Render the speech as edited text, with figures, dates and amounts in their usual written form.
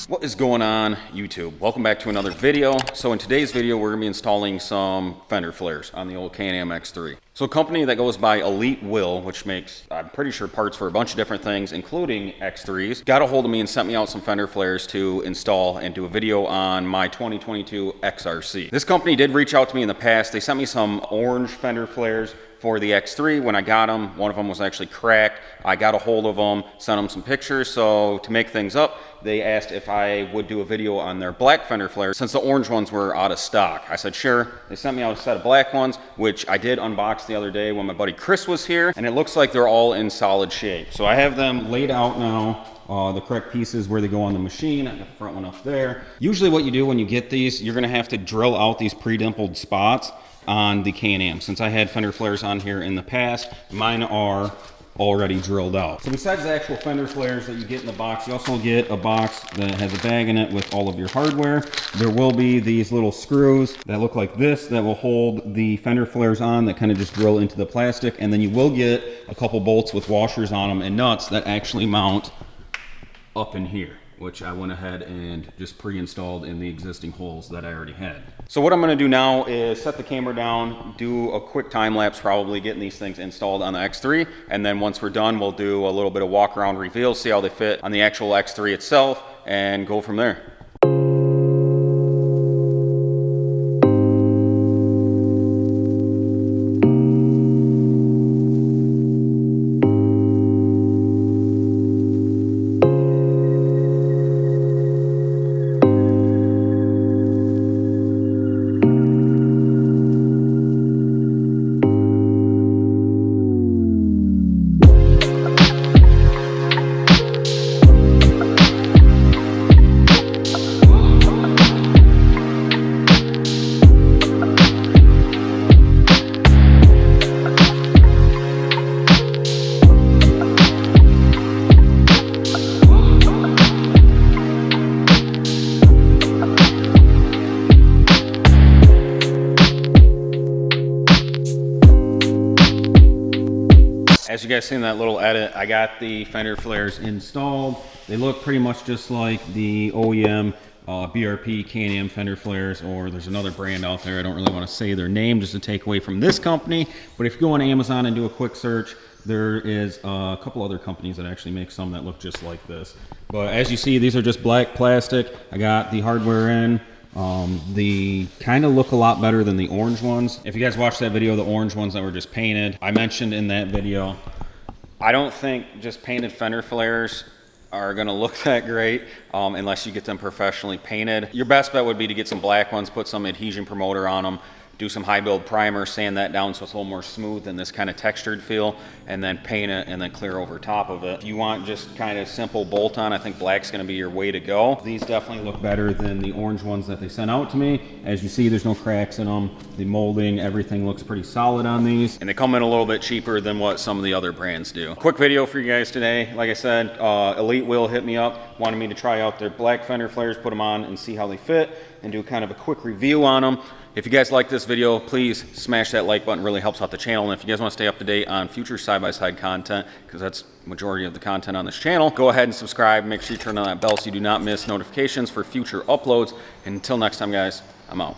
What is going on, YouTube? Welcome back to another video. So in today's video, we're gonna be installing some fender flares on the old Can-Am X3. So a company that goes by Elitewill, which makes, I'm pretty sure, parts for a bunch of different things, including X3s, got a hold of me and sent me out some fender flares to install and do a video on my 2022 XRC. This company did reach out to me in the past. They sent me some orange fender flares for the X3. When I got them, one of them was actually cracked. I got a hold of them, sent them some pictures. So to make things up, they asked if I would do a video on their black fender flares since the orange ones were out of stock. I said, sure. They sent me out a set of black ones, which I did unbox the other day when my buddy Chris was here, and it looks like they're all in solid shape. So I have them laid out now. The correct pieces where they go on the machine. I got the front one up there. Usually what you do when you get these, you're gonna have to drill out these pre-dimpled spots on the Can-Am. Since I had fender flares on here in the past, mine are already drilled out. So besides the actual fender flares that you get in the box, you also get a box that has a bag in it with all of your hardware. There will be these little screws that look like this that will hold the fender flares on, that kind of just drill into the plastic, and then you will get a couple bolts with washers on them and nuts that actually mount up in here, which I went ahead and just pre-installed in the existing holes that I already had. So what I'm gonna do now is set the camera down, do a quick time lapse, probably getting these things installed on the X3, and then once we're done, we'll do a little bit of walk around reveal, see how they fit on the actual X3 itself, and go from there. As you guys seen in that little edit, I got the fender flares installed. They look pretty much just like the OEM BRP Can-Am fender flares, or there's another brand out there. I don't really want to say their name just to take away from this company, but if you go on Amazon and do a quick search, there is a couple other companies that actually make some that look just like this. But as you see, these are just black plastic. I got the hardware in. They kind of look a lot better than the orange ones. If you guys watched that video, the orange ones that were just painted, I mentioned in that video, I don't think just painted fender flares are gonna look that great unless you get them professionally painted. Your best bet would be to get some black ones, put some adhesion promoter on them, do some high build primer, sand that down so it's a little more smooth and this kind of textured feel, and then paint it and then clear over top of it. If you want just kind of simple bolt on, I think black's gonna be your way to go. These definitely look better than the orange ones that they sent out to me. As you see, there's no cracks in them. The molding, everything looks pretty solid on these. And they come in a little bit cheaper than what some of the other brands do. Quick video for you guys today. Like I said, Elitewill hit me up, wanted me to try out their black fender flares, put them on and see how they fit, and do kind of a quick review on them. If you guys like this video, please smash that like button. It really helps out the channel. And if you guys want to stay up to date on future side-by-side content, because that's the majority of the content on this channel, go ahead and subscribe. Make sure you turn on that bell so you do not miss notifications for future uploads. And until next time, guys, I'm out.